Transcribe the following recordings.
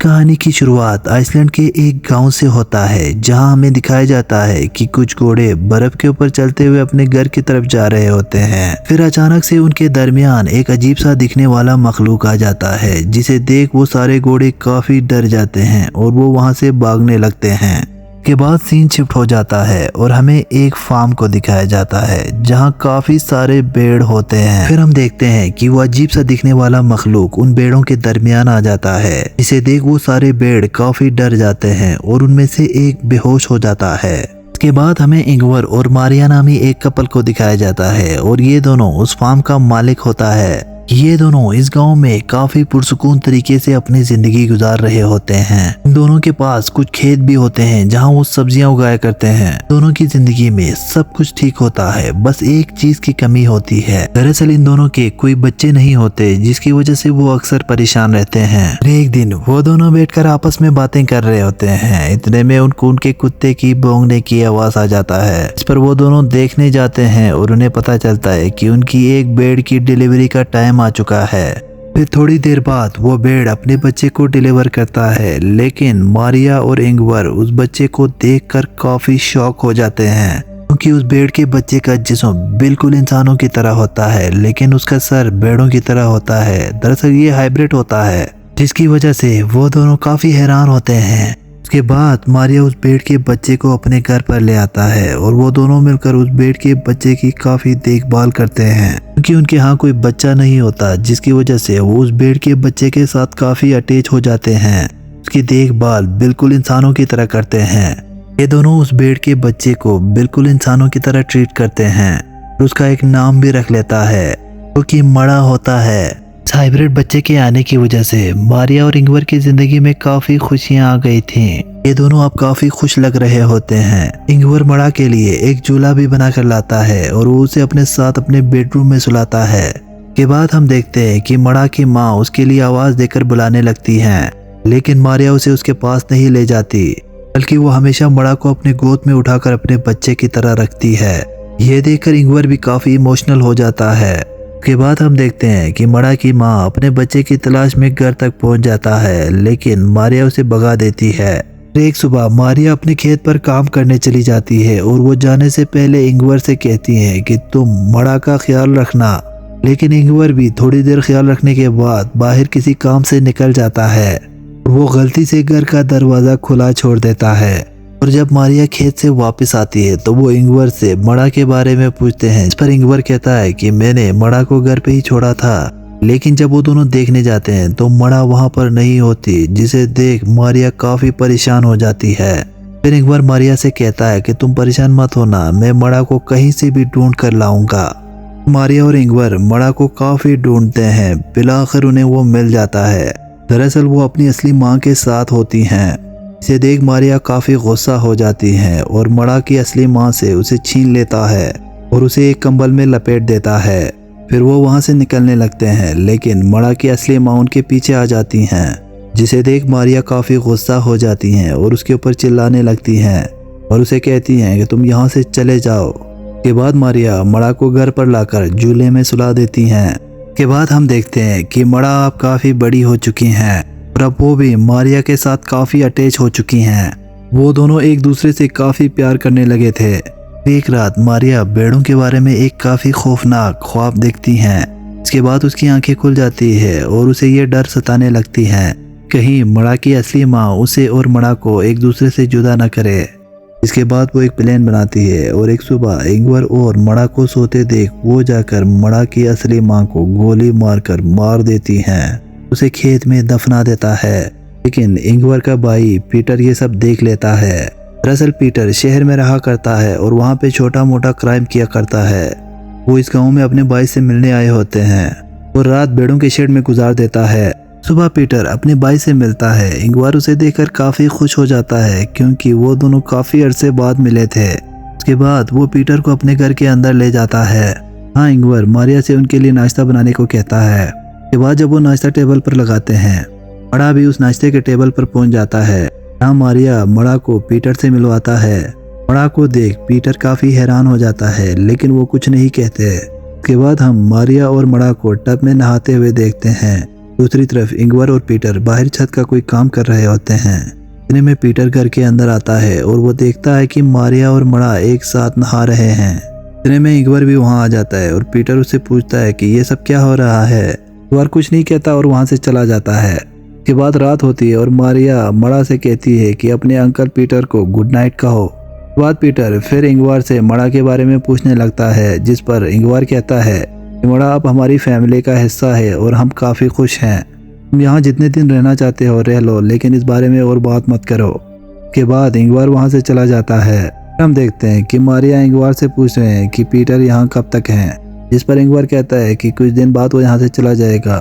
कहानी की शुरुआत आइसलैंड के एक गांव से होता है, जहां हमें दिखाया जाता है कि कुछ घोड़े बर्फ के ऊपर चलते हुए अपने घर की तरफ जा रहे होते हैं। फिर अचानक से उनके दरमियान एक अजीब सा दिखने वाला मखलूक आ जाता है, जिसे देख वो सारे घोड़े काफी डर जाते हैं और वो वहां से भागने लगते हैं। के बाद सीन शिफ्ट हो जाता है और हमें एक फार्म को दिखाया जाता है, जहां काफी सारे भेड़ होते हैं। फिर हम देखते हैं कि वो अजीब सा दिखने वाला मखलूक उन भेड़ों के दरमियान आ जाता है, जिसे देख वो सारे भेड़ काफी डर जाते हैं और उनमें से एक बेहोश हो जाता है। इसके बाद हमें इंगवर और मारिया नामी एक कपल को दिखाया जाता है और ये दोनों उस फार्म का मालिक होता है। ये दोनों इस गांव में काफी पुरसुकून तरीके से अपनी जिंदगी गुजार रहे होते हैं। इन दोनों के पास कुछ खेत भी होते हैं, जहां वो सब्जियां उगाया करते हैं। दोनों की जिंदगी में सब कुछ ठीक होता है, बस एक चीज की कमी होती है। दरअसल इन दोनों के कोई बच्चे नहीं होते, जिसकी वजह से वो अक्सर परेशान रहते हैं। एक दिन वो दोनों बैठकर आपस में बातें कर रहे होते हैं। इतने में उनको उनके कुत्ते की भौंकने की आवाज आ जाता है। इस पर वो दोनों देखने जाते हैं और उन्हें पता चलता है कि उनकी एक भेड़ की डिलीवरी का टाइम आ चुका है। फिर थोड़ी देर बाद वो भेड़ अपने बच्चे को डिलीवर करता है, लेकिन मारिया और इंगवर उस बच्चे को देखकर काफी शॉक हो जाते हैं, क्योंकि उस भेड़ के बच्चे का जिस्म बिल्कुल इंसानों की तरह होता है, लेकिन उसका सर भेड़ों की तरह होता है। दरअसल ये हाइब्रिड होता है, जिसकी वजह से वो दोनों काफी हैरान होते हैं। उसके बाद मारिया उस भेड़ के बच्चे को अपने घर पर ले आता है और वो दोनों मिलकर उस भेड़ के बच्चे की काफी देखभाल करते हैं, क्योंकि उनके यहाँ कोई बच्चा नहीं होता, जिसकी वजह से वो उस भेड़ के बच्चे के साथ काफी अटैच हो जाते हैं। उसकी देखभाल बिल्कुल इंसानों की तरह करते हैं। ये दोनों उस भेड़ के बच्चे को बिल्कुल इंसानों की तरह ट्रीट करते हैं और उसका एक नाम भी रख लेता है, जो कि मड़ा होता है। हाइब्रिड बच्चे के आने की वजह से मारिया और इंगवर की जिंदगी में काफी खुशियां आ गई थीं। ये दोनों अब काफी खुश लग रहे होते हैं। इंगवर मड़ा के लिए एक झूला भी बनाकर लाता है और वो उसे अपने साथ अपने बेडरूम में सुलाता है। के बाद हम देखते हैं कि मड़ा की माँ उसके लिए आवाज देकर बुलाने लगती हैं, लेकिन मारिया उसे उसके पास नहीं ले जाती, बल्कि वो हमेशा मड़ा को अपने गोद में उठाकर अपने बच्चे की तरह रखती है। ये देखकर इंगवर भी काफी इमोशनल हो जाता है। के बाद हम देखते हैं कि मड़ा की माँ अपने बच्चे की तलाश में घर तक पहुंच जाता है, लेकिन मारिया उसे भगा देती है। एक सुबह मारिया अपने खेत पर काम करने चली जाती है और वो जाने से पहले इंगवर से कहती है कि तुम मड़ा का ख्याल रखना, लेकिन इंगवर भी थोड़ी देर ख्याल रखने के बाद बाहर किसी काम से निकल जाता है। वो गलती से घर का दरवाजा खुला छोड़ देता है और जब मारिया खेत से वापस आती है तो वो इंगवर से मड़ा के बारे में पूछते हैं। इस पर इंगवर कहता है कि मैंने मड़ा को घर पे ही छोड़ा था, लेकिन जब वो दोनों देखने जाते हैं तो मड़ा वहां पर नहीं होती, जिसे देख मारिया काफी परेशान हो जाती है। फिर इंगवर मारिया से कहता है कि तुम परेशान मत होना, मैं मड़ा को कहीं से भी ढूंढ कर लाऊंगा। मारिया और इंगवर मड़ा को काफी ढूंढते हैं, बिलाखिर उन्हें वो मिल जाता है। दरअसल वो अपनी असली माँ के साथ होती हैं। इसे देख मारिया काफी गुस्सा हो जाती है और मड़ा की असली माँ से उसे छीन लेता है और उसे एक कंबल में लपेट देता है। फिर वो वहां से निकलने लगते हैं, लेकिन मड़ा की असली माँ उनके पीछे आ जाती हैं, जिसे देख मारिया काफी गुस्सा हो जाती हैं और उसके ऊपर चिल्लाने लगती हैं और उसे कहती हैं कि तुम यहाँ से चले जाओ। के बाद मारिया मड़ा को घर पर लाकर झूले में सुला देती हैं। के बाद हम देखते हैं कि मड़ा अब काफी बड़ी हो चुकी हैं और अब वो भी मारिया के साथ काफी अटैच हो चुकी हैं। वो दोनों एक दूसरे से काफी प्यार करने लगे थे। एक रात मारिया भेड़ों के बारे में एक काफी खौफनाक ख्वाब देखती हैं। इसके बाद उसकी आंखें खुल जाती है और उसे ये डर सताने लगती है, कहीं मड़ा की असली माँ उसे और मड़ा को एक दूसरे से जुदा न करे। इसके बाद वो एक प्लान बनाती है और एक सुबह इंगवर और मड़ा को सोते देख वो जाकर मड़ा की असली माँ को गोली मारकर मार देती हैं। उसे खेत में दफना देता है, लेकिन इंगवर का भाई पीटर ये सब देख लेता है। दरअसल पीटर शहर में रहा करता है और वहाँ पे छोटा मोटा क्राइम किया करता है। वो इस गांव में अपने भाई से मिलने आए होते हैं और रात भेड़ों के शेड में गुजार देता है। सुबह पीटर अपने भाई से मिलता है। इंगवर उसे देखकर काफी खुश हो जाता है, क्योंकि वो दोनों काफी अरसे बाद मिले थे। उसके बाद वो पीटर को अपने घर के अंदर ले जाता है। हाँ, इंगवर मारिया से उनके लिए नाश्ता बनाने को कहता है। के बाद जब वो नाश्ता टेबल पर लगाते हैं, मड़ा भी उस नाश्ते के टेबल पर पहुंच जाता है। यहाँ मारिया मड़ा को पीटर से मिलवाता है। मड़ा को देख पीटर काफी हैरान हो जाता है, लेकिन वो कुछ नहीं कहते। उसके बाद हम मारिया और मड़ा को टब में नहाते हुए देखते हैं। दूसरी तरफ इंगवर और पीटर बाहर छत का कोई काम कर रहे होते हैं। इतने में पीटर घर के अंदर आता है और वो देखता है कि मारिया और मड़ा एक साथ नहा रहे हैं। इतने में इंगवर भी वहां आ जाता है और पीटर उससे पूछता है कि ये सब क्या हो रहा है। इंगवर कुछ नहीं कहता और वहां से चला जाता है। इसके बाद रात होती है और मारिया मड़ा से कहती है कि अपने अंकल पीटर को गुड नाइट कहो। इसके बाद पीटर फिर इंगवर से मड़ा के बारे में पूछने लगता है, जिस पर इंगवर कहता है कि मड़ा अब हमारी फैमिली का हिस्सा है और हम काफ़ी खुश हैं। तुम यहाँ जितने दिन रहना चाहते हो रह लो, लेकिन इस बारे में और बात मत करो। के बाद इंगवर वहाँ से चला जाता है। हम देखते हैं कि मारिया इंगवर से पूछ रहे हैं कि पीटर यहाँ कब तक हैं, जिस पर इंगवर कहता है कि कुछ दिन बाद वो यहाँ से चला जाएगा।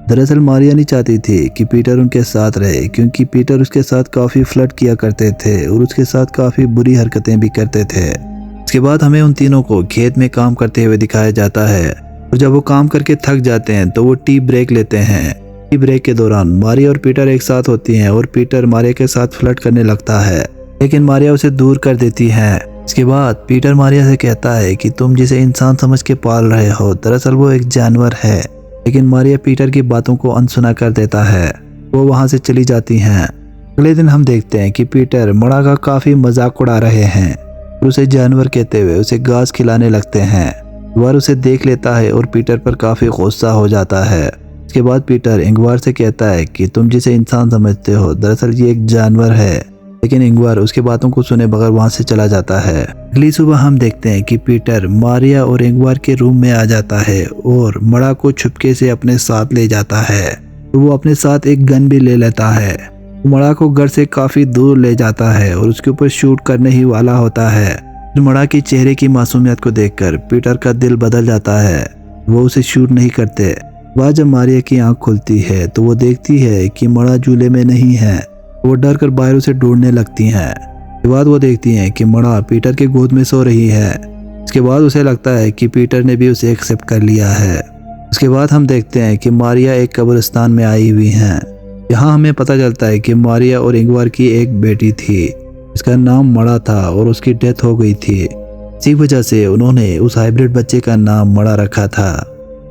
दरअसल मारिया नहीं चाहती थी कि पीटर उनके साथ रहे, क्योंकि पीटर उसके साथ काफ़ी फ्लर्ट किया करते थे और उसके साथ काफ़ी बुरी हरकतें भी करते थे। इसके बाद हमें उन तीनों को खेत में काम करते हुए दिखाया जाता है और जब वो काम करके थक जाते हैं तो वो टी ब्रेक लेते हैं। टी ब्रेक के दौरान मारिया और पीटर एक साथ होती हैं और पीटर मारिया के साथ फ्लर्ट करने लगता है, लेकिन मारिया उसे दूर कर देती है। इसके बाद पीटर मारिया से कहता है कि तुम जिसे इंसान समझ के पाल रहे हो दरअसल वो एक जानवर है, लेकिन मारिया पीटर की बातों को अनसुना कर देता है। वो वहां से चली जाती हैं। अगले दिन हम देखते हैं कि पीटर मड़ा का काफी मजाक उड़ा रहे हैं और उसे जानवर कहते हुए उसे घास खिलाने लगते हैं। इंगवर उसे देख लेता है और पीटर पर काफी गुस्सा हो जाता है। इसके बाद पीटर इंगवर से कहता है कि तुम जिसे इंसान समझते हो दरअसल ये एक जानवर है, लेकिन इंगवर उसकी बातों को सुने बगैर वहां से चला जाता है। अगली सुबह हम देखते हैं कि पीटर मारिया और इंगवर के रूम में आ जाता है और मड़ा को छुपके से अपने साथ ले जाता है। वो अपने साथ एक गन भी ले लेता है। मड़ा को घर से काफी दूर ले जाता है और उसके ऊपर शूट करने ही वाला होता है। मड़ा के चेहरे की मासूमियत को देखकर पीटर का दिल बदल जाता है। वो उसे शूट नहीं करते। वह जब मारिया की आंख खुलती है तो वो देखती है कि मड़ा झूले में नहीं है। वो डर कर बाहर उसे ढूंढने लगती हैं। इसके बाद वो देखती हैं कि मड़ा पीटर के गोद में सो रही है। इसके बाद उसे लगता है कि पीटर ने भी उसे एक्सेप्ट कर लिया है। उसके बाद हम देखते हैं कि मारिया एक कब्रिस्तान में आई हुई हैं। यहाँ हमें पता चलता है कि मारिया और इंगवर की एक बेटी थी, इसका नाम मड़ा था और उसकी डेथ हो गई थी। इसी वजह से उन्होंने उस हाइब्रिड बच्चे का नाम मड़ा रखा था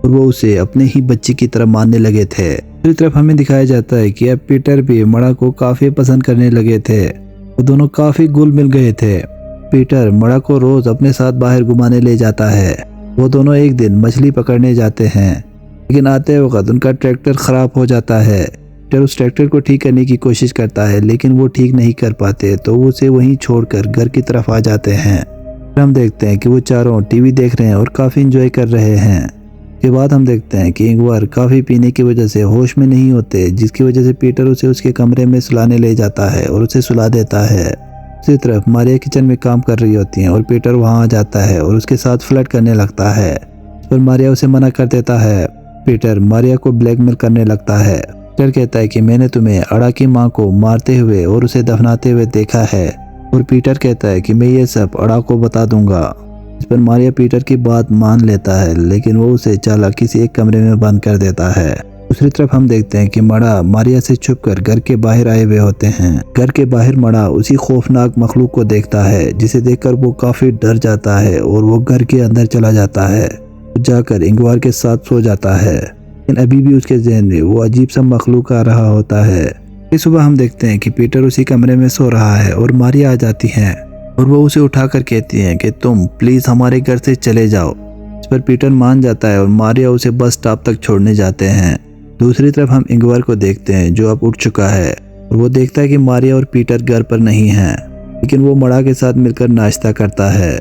और वो उसे अपने ही बच्चे की तरह मानने लगे थे। दूसरी तरफ हमें दिखाया जाता है कि अब पीटर भी मड़ा को काफी पसंद करने लगे थे। वो दोनों काफी घुल मिल गए थे। पीटर मड़ा को रोज अपने साथ बाहर घुमाने ले जाता है। वो दोनों एक दिन मछली पकड़ने जाते हैं, लेकिन आते वक्त उनका ट्रैक्टर खराब हो जाता है। पीटर उस ट्रैक्टर को ठीक करने की कोशिश करता है, लेकिन वो ठीक नहीं कर पाते तो वो उसे वहीं छोड़कर घर की तरफ आ जाते हैं। फिर हम देखते हैं कि वो चारों टीवी देख रहे हैं और काफी इंजॉय कर रहे हैं। के बाद हम देखते हैं कि इंगवर काफ़ी पीने की वजह से होश में नहीं होते, जिसकी वजह से पीटर उसे उसके कमरे में सुलाने ले जाता है और उसे सुला देता है। दूसरी तरफ मारिया किचन में काम कर रही होती हैं और पीटर वहां आ जाता है और उसके साथ फ्लर्ट करने लगता है। इस पर मारिया उसे मना कर देता है। पीटर मारिया को ब्लैकमेल करने लगता है। पीटर कहता है कि मैंने तुम्हें अड़ा की माँ को मारते हुए और उसे दफनाते हुए देखा है, और पीटर कहता है कि मैं ये सब अड़ा को बता दूंगा। इस पर मारिया पीटर की बात मान लेता है, लेकिन वो उसे चालाकी से एक कमरे में बंद कर देता है। दूसरी तरफ हम देखते हैं कि मड़ा मारिया से छुपकर घर के बाहर आए हुए होते हैं। घर के बाहर मड़ा उसी खौफनाक मखलूक को देखता है, जिसे देखकर वो काफी डर जाता है और वो घर के अंदर चला जाता है। वो जाकर इंगवर के साथ सो जाता है, लेकिन अभी भी उसके जहन में वो अजीब सा मखलूक आ रहा होता है। इस सुबह हम देखते हैं कि पीटर उसी कमरे में सो रहा है और मारिया आ जाती है और वो उसे उठाकर कहती हैं कि तुम प्लीज हमारे घर से चले जाओ। इस पर पीटर मान जाता है और मारिया उसे बस स्टॉप तक छोड़ने जाते हैं। दूसरी तरफ हम इंगवर को देखते हैं जो अब उठ चुका है और वो देखता है कि मारिया और पीटर घर पर नहीं हैं, लेकिन वो मड़ा के साथ मिलकर नाश्ता करता है।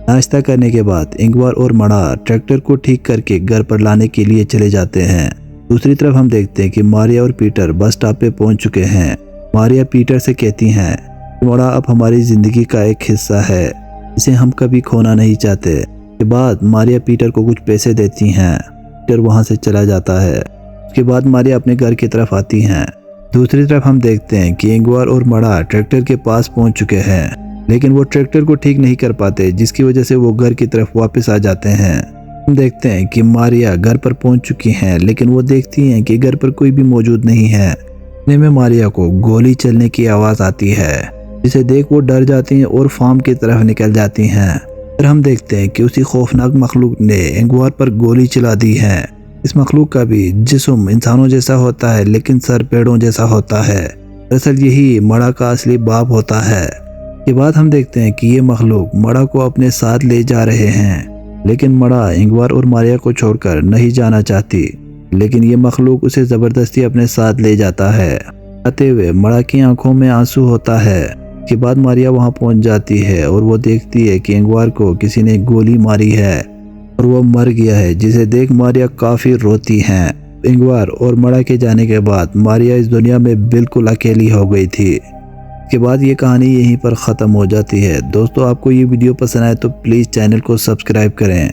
नाश्ता करने के बाद इंगवर और मड़ा ट्रैक्टर को ठीक करके घर पर लाने के लिए चले जाते हैं। दूसरी तरफ हम देखते हैं कि मारिया और पीटर बस स्टॉप पे पहुंच चुके हैं। मारिया पीटर से कहती हैं मड़ा अब हमारी जिंदगी का एक हिस्सा है, इसे हम कभी खोना नहीं चाहते। के बाद मारिया पीटर को कुछ पैसे देती हैं। पीटर वहां से चला जाता है। उसके बाद मारिया अपने घर की तरफ आती हैं। दूसरी तरफ हम देखते हैं कि इंगवर और मड़ा ट्रैक्टर के पास पहुंच चुके हैं, लेकिन वो ट्रैक्टर को ठीक नहीं कर पाते, जिसकी वजह से वो घर की तरफ वापस आ जाते हैं। हम देखते हैं कि मारिया घर पर पहुंच चुकी हैं, लेकिन वो देखती हैं कि घर पर कोई भी मौजूद नहीं है। इतने में मारिया को गोली चलने की आवाज़ आती है, जिसे देख वो डर जाती हैं और फार्म की तरफ निकल जाती हैं। फिर हम देखते हैं कि उसी खौफनाक मखलूक ने इंगवर पर गोली चला दी है। इस मखलूक का भी जिस्म इंसानों जैसा होता है लेकिन सर पेड़ों जैसा होता है। दरअसल यही मड़ा का असली बाप होता है। के बाद हम देखते हैं कि ये मखलूक मड़ा को अपने साथ ले जा रहे हैं, लेकिन मड़ा इंगवार और मारिया को छोड़कर नहीं जाना चाहती, लेकिन ये मखलूक उसे ज़बरदस्ती अपने साथ ले जाता है। आते हुए मड़ा की आंखों में आंसू होता है। के बाद मारिया वहां पहुंच जाती है और वो देखती है कि इंगवार को किसी ने गोली मारी है और वो मर गया है, जिसे देख मारिया काफ़ी रोती हैं। इंगवार और मड़ा के जाने के बाद मारिया इस दुनिया में बिल्कुल अकेली हो गई थी। के बाद ये कहानी यहीं पर ख़त्म हो जाती है। दोस्तों, आपको ये वीडियो पसंद आए तो प्लीज़ चैनल को सब्सक्राइब करें।